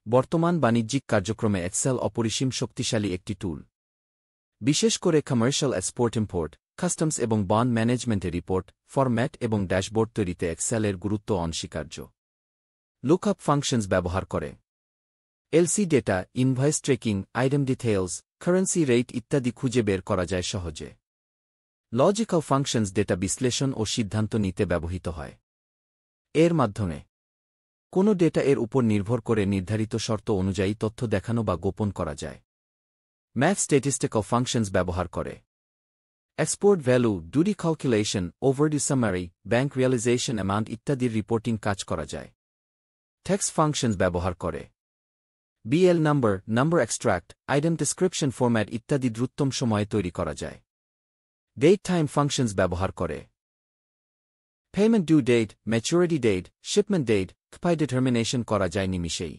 বর্তমান বাণিজ্যিক কার্যক্রমে এক্সেল অপরিসীম শক্তিশালী একটি টুল। বিশেষ করে কমার্শিয়াল এক্সপোর্ট ইম্পোর্ট, কাস্টমস এবং বন্ড ম্যানেজমেন্টে রিপোর্ট, ফরম্যাট এবং ড্যাশবোর্ড তৈরিতে এক্সেলের গুরুত্ব অনস্বীকার্য। লুকআপ ফাংশনস ব্যবহার করে LC data, invoice trekking, item details, currency rate ইত্যাদি খুঁজে বের করা যায় সহজে। লজিক্যাল ফাংশনস ডেটা বিশ্লেষণ ও সিদ্ধান্ত নিতে ব্যবহৃত হয়। এর মাধ্যমে কোনো ডেটা এর উপর নির্ভর করে নির্ধারিত শর্ত অনুযায়ী তথ্য দেখানো বা গোপন করা যায়। ম্যাথ স্ট্যাটিস্টিক্যাল ফাংশনস ব্যবহার করে export value, duty calculation, overdue summary, bank realisation amount ইত্যাদির রিপোর্টিং কাজ করা যায়। টেক্সট ফাংশনস ব্যবহার করে BL number extract, item description format ইত্যাদি দ্রুততম সময়ে তৈরি করা যায়। ডেট টাইম ফাংশনস ব্যবহার করে payment due date, maturity date, shipment date, expiry determination করা যায় নিমিষেই।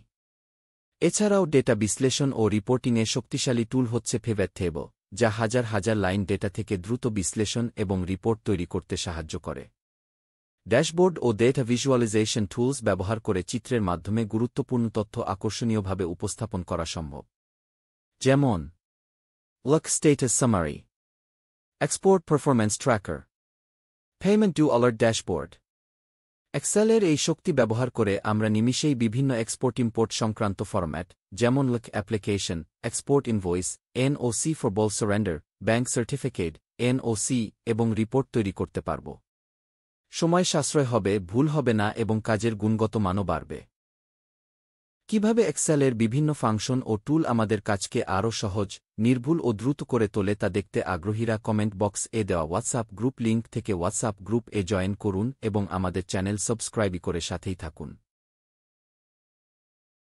এছাড়াও ডেটা বিশ্লেষণ ও রিপোর্টিংয়ে শক্তিশালী টুল হচ্ছে পিভট টেবল, যা হাজার হাজার লাইন ডেটা থেকে দ্রুত বিশ্লেষণ এবং রিপোর্ট তৈরি করতে সাহায্য করে। ড্যাশবোর্ড ও ডেটা ভিজুয়ালাইজেশন টুলস ব্যবহার করে চিত্রের মাধ্যমে গুরুত্বপূর্ণ তথ্য আকর্ষণীয়ভাবে উপস্থাপন করা সম্ভব। যেমন lock status summary, export performance tracker, payment due alert dashboard. এক্সেলের এই শক্তি ব্যবহার করে আমরা নিমিষেই বিভিন্ন এক্সপোর্ট ইম্পোর্ট সংক্রান্ত ফরম্যাট, যেমন lock application, export invoice, NOC for বল সারেন্ডার, ব্যাংক সার্টিফিকেট, এনওসি এবং রিপোর্ট তৈরি করতে পারব। সময় সাশ্রয় হবে, ভুল হবে না এবং কাজের গুণগত মানও বাড়বে। কিভাবে এক্সেলের বিভিন্ন ফাংশন ও টুল আমাদের কাজকে আরও সহজ, নির্ভুল ও দ্রুত করে তোলে তা দেখতে আগ্রহীরা কমেন্ট বক্স এ দেওয়া হোয়াটসঅ্যাপ গ্রুপ লিঙ্ক থেকে হোয়াটসঅ্যাপ গ্রুপ এ জয়েন করুন এবং আমাদের চ্যানেল সাবস্ক্রাইব করে সাথেই থাকুন।